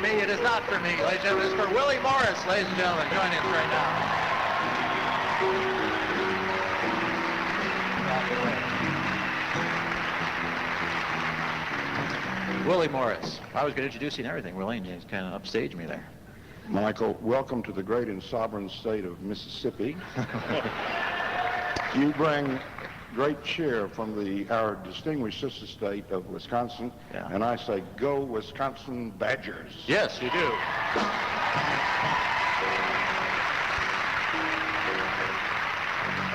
me. It is not for me, ladies and gentlemen. It's for Willie Morris, ladies and gentlemen, joining us right now. Willie Morris. I was going to introduce you and everything, Willie, and you just kind of upstaged me there. Michael, welcome to the great and sovereign state of Mississippi. You bring great cheer from our distinguished sister state of Wisconsin, and I say, go Wisconsin Badgers. Yes, you do.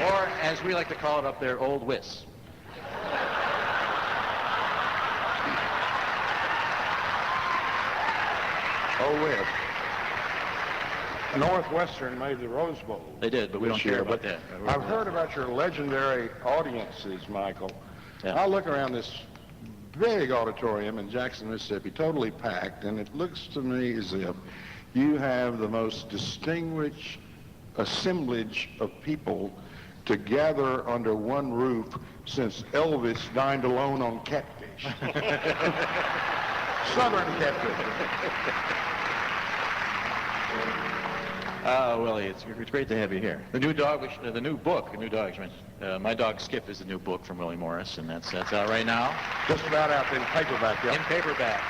Or, as we like to call it up there, Old Wiss. Oh, Wiss. Northwestern made the Rose Bowl. They did, but we don't care about that. I've heard about your legendary audiences, Michael. Yeah. I look around this big auditorium in Jackson, Mississippi, totally packed, and it looks to me as if you have the most distinguished assemblage of people to gather under one roof since Elvis dined alone on catfish. Southern catfish. Willie, it's great to have you here. The new dog, the new book, My Dog Skip is the new book from Willie Morris, and that's out right now. Just about out in paperback, yeah. In paperback.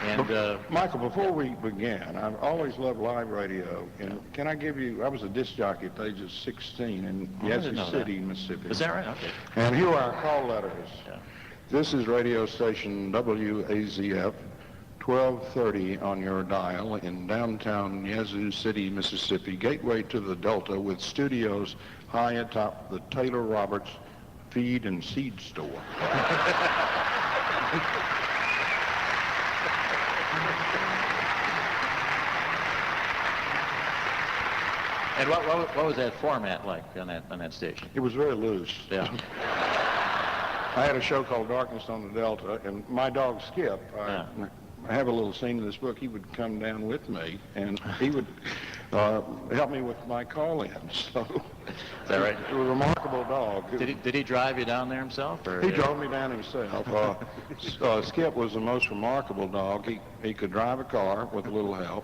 And Michael, before we begin, I've always loved live radio, and can I give you, I was a disc jockey at the age of 16 in Yazoo City, Mississippi. Is that right? Okay. And here are our call letters. Yeah. This is radio station WAZF. 1230 on your dial in downtown Yazoo City, Mississippi, gateway to the Delta, with studios high atop the Taylor Roberts feed and seed store. And what was that format like on that station? It was very loose. Yeah. I had a show called Darkness on the Delta, and my dog Skip, I have a little scene in this book. He would come down with me, and he would help me with my call-ins. So, is that right? It was a remarkable dog. Did he drive you down there himself? Or he drove me down himself. Skip was the most remarkable dog. He could drive a car with a little help.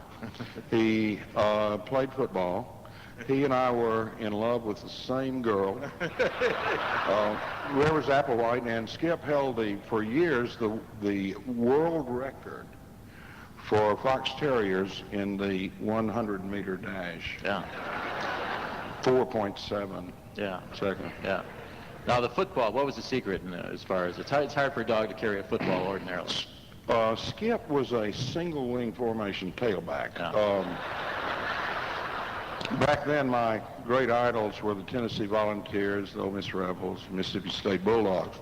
He played football. He and I were in love with the same girl, Rivers Applewhite, and Skip held for years the world record for Fox Terriers in the 100-meter dash. Yeah. 4.7 seconds. Yeah. Now the football, what was the secret as far as it's hard for a dog to carry a football ordinarily? Skip was a single wing formation tailback. Yeah. Back then, my great idols were the Tennessee Volunteers, the Ole Miss Rebels, Mississippi State Bulldogs.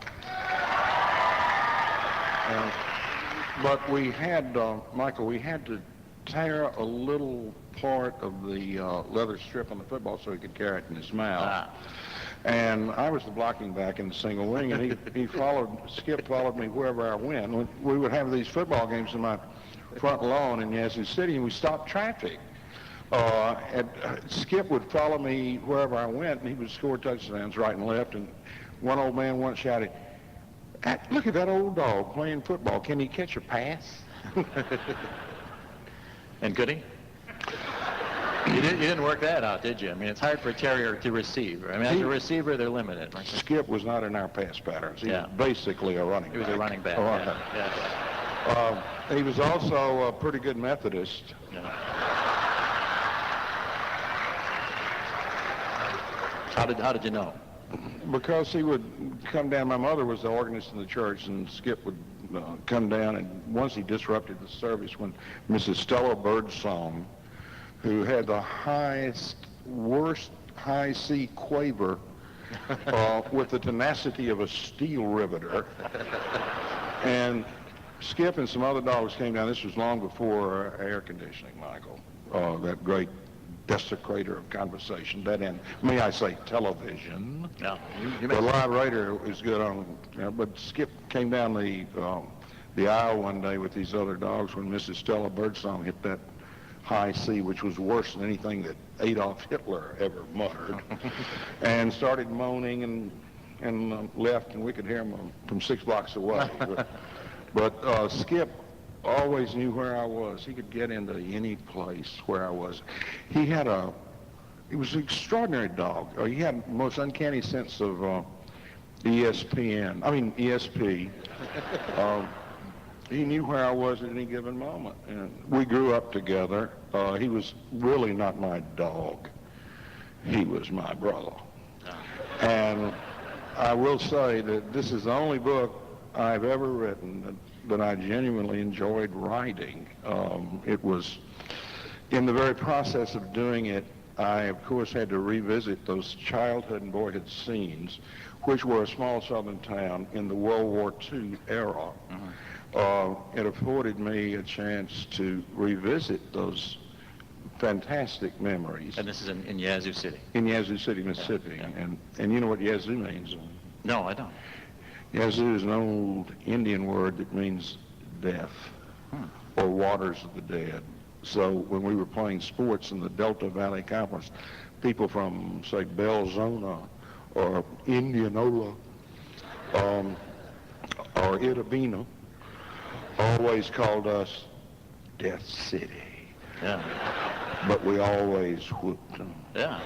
But we had, Michael, we had to tear a little part of the leather strip on the football so he could carry it in his mouth. And I was the blocking back in the single wing, and Skip followed me wherever I went. We would have these football games in my front lawn in Yazoo City, and we stopped traffic. Skip would follow me wherever I went, and he would score touchdowns right and left. And one old man once shouted, "Look at that old dog playing football. Can he catch a pass?" And could he? You didn't work that out, did you? I mean, it's hard for a terrier to receive. I mean, as a receiver, they're limited. Skip was not in our pass patterns. He was basically a running back. He was a running back. He was also a pretty good Methodist. Yeah. How did you know? Because he would come down. My mother was the organist in the church, and Skip would come down, and once he disrupted the service when Mrs. Stella Birdsong, who had the worst high C quaver with the tenacity of a steel riveter, and Skip and some other dogs came down. This was long before air conditioning, Michael, that great desecrator of conversation. That and may I say television. Yeah. The live radio is good on, but Skip came down the aisle one day with these other dogs when Mrs. Stella Birdsong hit that high C, which was worse than anything that Adolf Hitler ever muttered, and started moaning and left, and we could hear him from 6 blocks away. But Skip always knew where I was. He could get into any place where I was. He was an extraordinary dog. He had the most uncanny sense of ESP. He knew where I was at any given moment. And we grew up together. He was really not my dog. He was my brother. And I will say that this is the only book I've ever written that I genuinely enjoyed writing. It was, in the very process of doing it, I, of course, had to revisit those childhood and boyhood scenes, which were a small southern town in the World War II era. It afforded me a chance to revisit those fantastic memories. And this is in Yazoo City? In Yazoo City, Mississippi. Yeah. And you know what Yazoo means? No, I don't. Yazoo is an old Indian word that means death, or waters of the dead. So when we were playing sports in the Delta Valley Conference, people from, say, Belzona or Indianola or Itabena always called us Death City. Yeah. But we always whooped them. Yeah.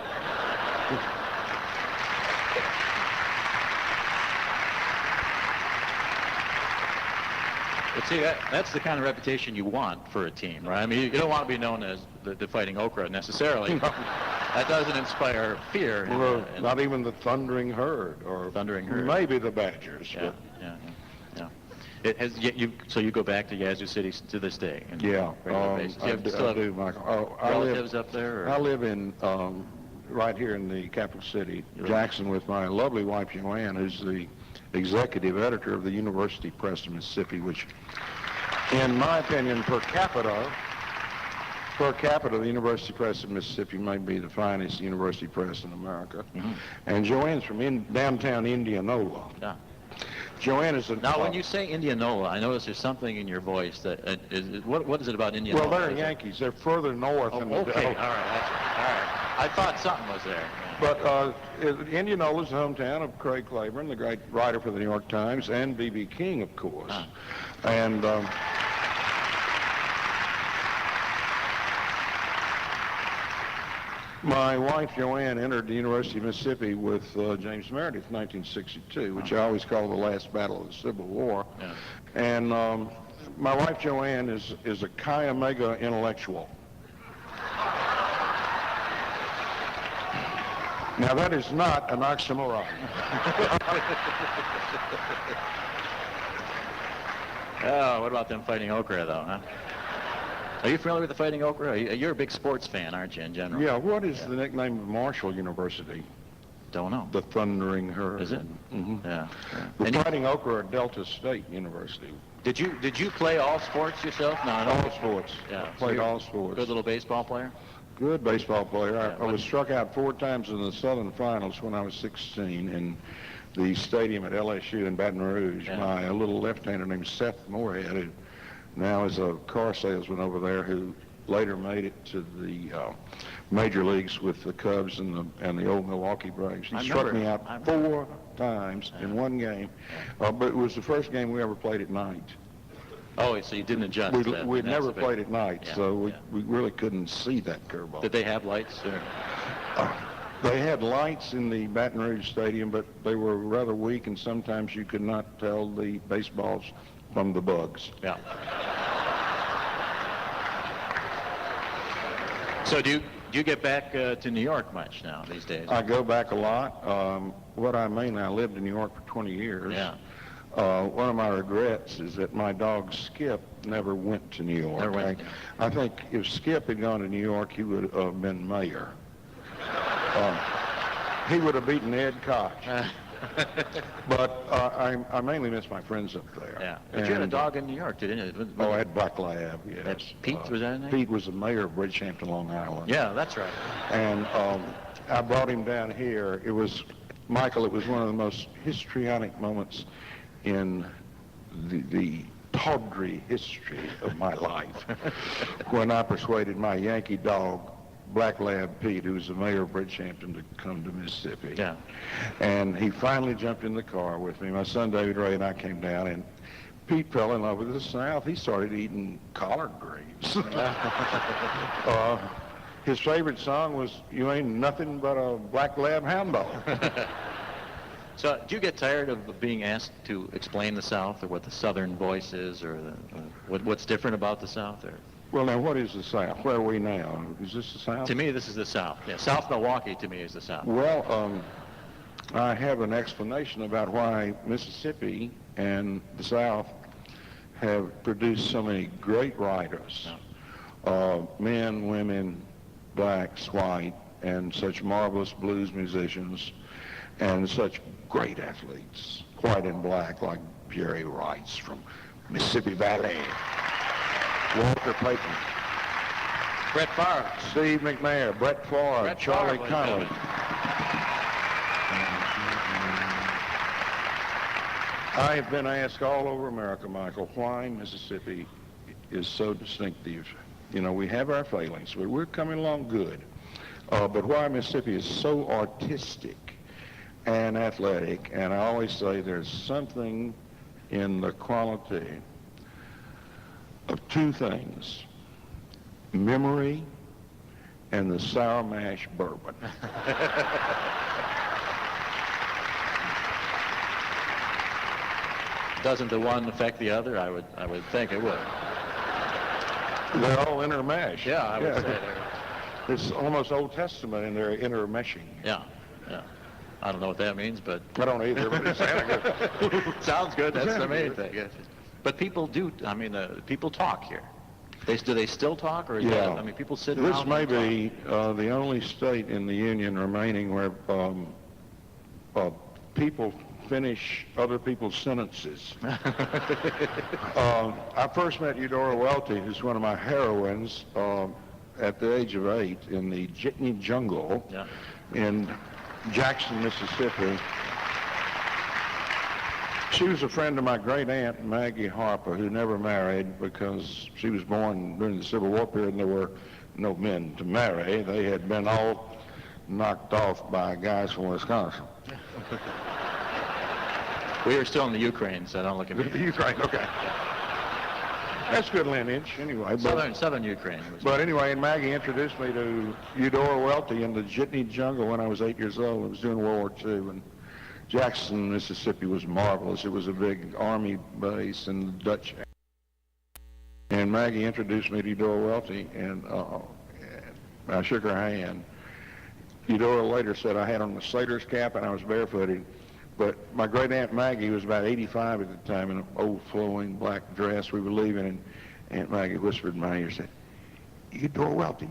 But see, that's the kind of reputation you want for a team, right? I mean, you don't want to be known as the Fighting Okra necessarily. That doesn't inspire fear. Well, not even the Thundering Herd, or Thundering Herd. Maybe the Badgers. Yeah. It has. So you go back to Yazoo City to this day? Yeah, I do, Michael. Relatives up there? Or? I live in right here in the capital city, Jackson, with my lovely wife Joanne, who's the executive editor of the University Press of Mississippi, which, in my opinion, per capita, the University Press of Mississippi may be the finest university press in America. And Joanne's from downtown Indianola. Yeah. Joanne is Now, when you say Indianola, I notice there's something in your voice that what is it about Indianola? Well, they're Yankees. They're further north than the okay. All right. All right. I thought something was there. Yeah. But Indianola's the hometown of Craig Claiborne, the great writer for the New York Times, and B.B. King, of course. And my wife, Joanne, entered the University of Mississippi with James Meredith in 1962, which I always call the last battle of the Civil War. Yeah. And my wife, Joanne, is a Chi Omega intellectual. Now, that is not an oxymoron. Oh, what about them Fighting Okra, though, huh? Are you familiar with the Fighting Okra? You're a big sports fan, aren't you, in general? Yeah, what is the nickname of Marshall University? Don't know. The Thundering Herd. Is it? Mm-hmm. Yeah. The Fighting Okra are Delta State University. Did you play all sports yourself? No, All sports. Yeah. Played all sports. Good little baseball player? Good baseball player. Yeah, I was struck out 4 times in the Southern Finals when I was 16 in the stadium at LSU in Baton Rouge. Yeah. My little left-hander named Seth Moorhead, who now is a car salesman over there, who later made it to the major leagues with the Cubs and the old Milwaukee Braves. He struck me out 4 times in one game, but it was the first game we ever played at night. Oh, so you didn't adjust. We'd never played at night, so we really couldn't see that curveball. Did they have lights? Or? They had lights in the Baton Rouge Stadium, but they were rather weak, and sometimes you could not tell the baseballs from the bugs. Yeah. So do you get back to New York much now these days? I go back a lot. I lived in New York for 20 years. Yeah. One of my regrets is that my dog Skip never went to New York. I think if Skip had gone to New York, he would have been mayor. He would have beaten Ed Koch. But I mainly miss my friends up there. Yeah. But you had a dog in New York, didn't you? I had Black Lab, yes. That's Pete, was that his name? Pete was the mayor of Bridgehampton, Long Island. Yeah, that's right. And I brought him down here. It was one of the most histrionic moments in the tawdry history of my life when I persuaded my Yankee dog, Black Lab Pete, who was the mayor of Bridgehampton, to come to Mississippi. Yeah. And he finally jumped in the car with me. My son David Rae and I came down, and Pete fell in love with the South. He started eating collard greens. His favorite song was "You Ain't Nothing But a Black Lab Hound Dog." So, do you get tired of being asked to explain the South, or what the Southern voice is, or what's different about the South? Or? Well, now, what is the South? Where are we now? Is this the South? To me, this is the South. Yeah, South Milwaukee, to me, is the South. Well, I have an explanation about why Mississippi and the South have produced so many great writers, men, women, blacks, white, and such marvelous blues musicians, and such great athletes, white and black, like Jerry Rice from Mississippi Valley, Walter Payton, Brett Favre, Steve McNair, Brett Favre, Charlie Connolly. I have been asked all over America, Michael, why Mississippi is so distinctive. You know, we have our failings, but we're coming along good. But why Mississippi is so artistic and athletic, and I always say there's something in the quality of two things: memory and the sour mash bourbon. Doesn't the one affect the other? I would think it would. They're all intermeshed. Yeah, I would say it's almost Old Testament in their intermeshing. Yeah. I don't know what that means, but I don't either, but it sounds good. Sounds good. That's the main thing. Yes. But people do. I mean, people talk here. Do they still talk, or is that, I mean, people sit around? This may be the only state in the Union remaining where people finish other people's sentences. I first met Eudora Welty, who's one of my heroines, at the age of 8 in the Jitney Jungle in Jackson, Mississippi. She was a friend of my great aunt, Maggie Harper, who never married because she was born during the Civil War period and there were no men to marry. They had been all knocked off by guys from Wisconsin. We are still in the Ukraine, so don't look at me. Ukraine, okay. That's good lineage, anyway. Southern Ukraine. But anyway, and Maggie introduced me to Eudora Welty in the Jitney Jungle when I was 8 years old. I was doing World War II, and Jackson, Mississippi was marvelous. It was a big army base in the Dutch. And Maggie introduced me to Eudora Welty, and I shook her hand. Eudora later said I had on a sailor's cap and I was barefooted. But my great aunt Maggie was about 85 at the time in an old flowing black dress. We were leaving, and Aunt Maggie whispered in my ear, said, "Eudora Welty,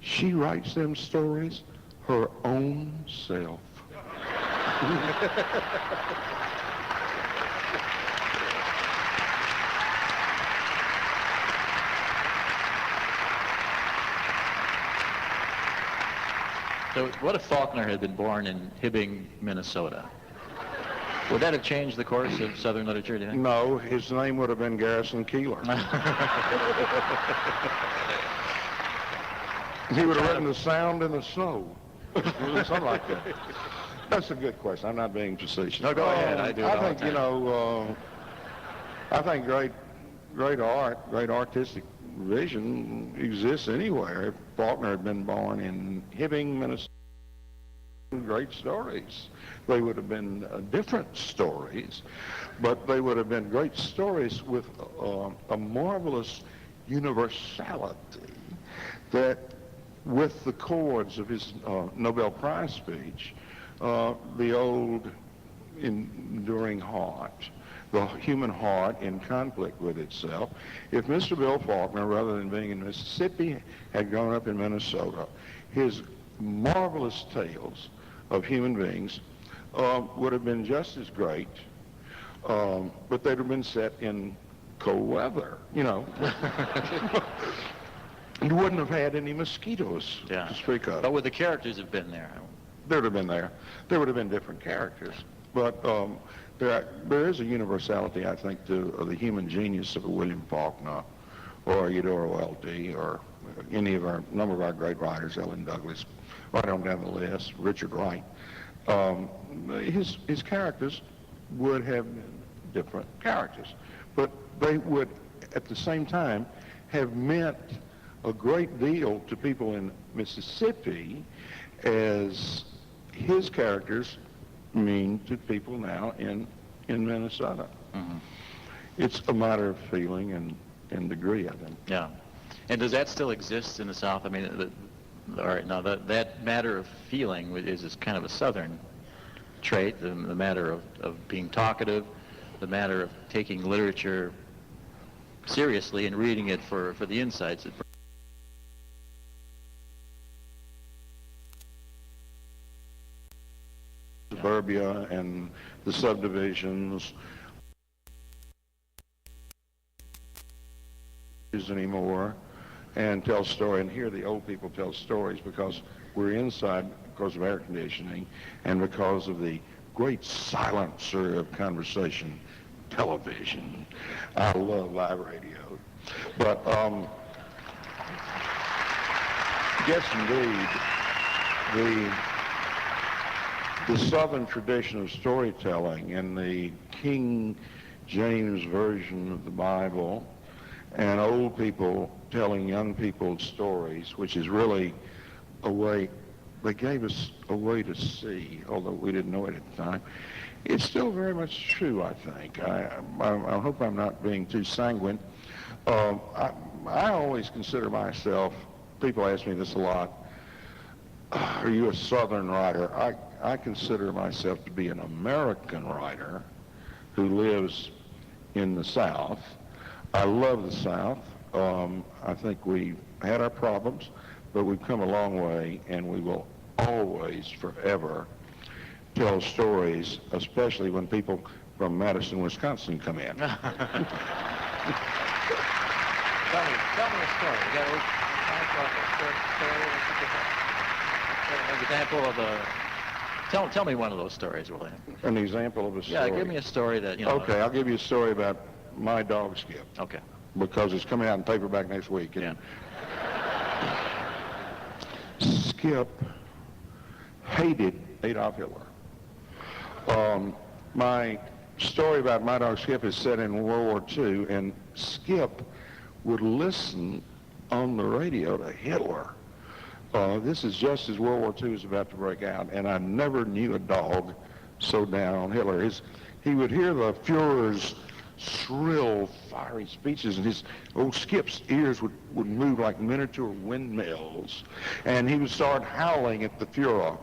she writes them stories her own self." So what if Faulkner had been born in Hibbing, Minnesota? Would that have changed the course of Southern literature, do you think? No, his name would have been Garrison Keillor. He would have written The Sound in the Snow. Something like that. That's a good question. I'm not being facetious. No, go ahead. I do. I think, I think great art, great artistic vision exists anywhere. If Faulkner had been born in Hibbing, Minnesota, great stories. They would have been different stories, but they would have been great stories with a marvelous universality that, with the chords of his Nobel Prize speech, the old enduring heart, the human heart in conflict with itself. If Mr. Bill Faulkner, rather than being in Mississippi, had grown up in Minnesota, his marvelous tales of human beings would have been just as great, but they'd have been set in cold weather, you know. You wouldn't have had any mosquitoes to speak of. But would the characters have been there? They would have been there. There would have been different characters. But there is a universality, I think, to the human genius of a William Faulkner or Eudora Welty or any of our number of our great writers, Ellen Douglas, right on down the list, Richard Wright. His characters would have been different characters. but they would, at the same time, have meant a great deal to people in Mississippi as his characters mean to people now in Minnesota. Mm-hmm. It's a matter of feeling and degree, I think. Yeah. And does that still exist in the South? I mean, all right, now that matter of feeling is kind of a Southern trait, the matter of being talkative, the matter of taking literature seriously and reading it for the insights it brings. Suburbia and the subdivisions anymore, and tell story, and hear the old people tell stories, because we're inside because of air conditioning and because of the great silencer of conversation, television. I love live radio. But yes, indeed, the Southern tradition of storytelling and the King James Version of the Bible and old people telling young people stories, which is really a way, they gave us a way to see, although we didn't know it at the time. It's still very much true, I think. I hope I'm not being too sanguine. I always consider myself, people ask me this a lot, are you a Southern writer? I consider myself to be an American writer who lives in the South. I love the South. I think we had our problems, but we've come a long way, and we will always, forever, tell stories, especially when people from Madison, Wisconsin come in. Tell me a story. You got an example of a. Tell me one of those stories, Willie. An example of a story. Yeah, give me a story that, you know. Okay, I'll give you a story about my dog Skip. Okay. Because it's coming out in paperback next week. Yeah. Skip hated Adolf Hitler. My story about my dog Skip is set in World War II, and Skip would listen on the radio to Hitler. This is just as World War II is about to break out, and I never knew a dog so down on Hitler. He would hear the Fuhrer's shrill, fiery speeches, and his old Skip's ears would move like miniature windmills, and he would start howling at the Fuhrer.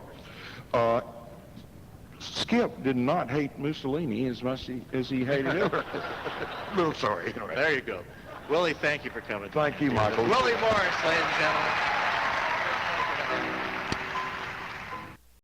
Skip did not hate Mussolini as much as he hated Hitler. Little sorry. There you go. Willie, thank you for coming. Thank you, Michael. Willie Morris, ladies and gentlemen.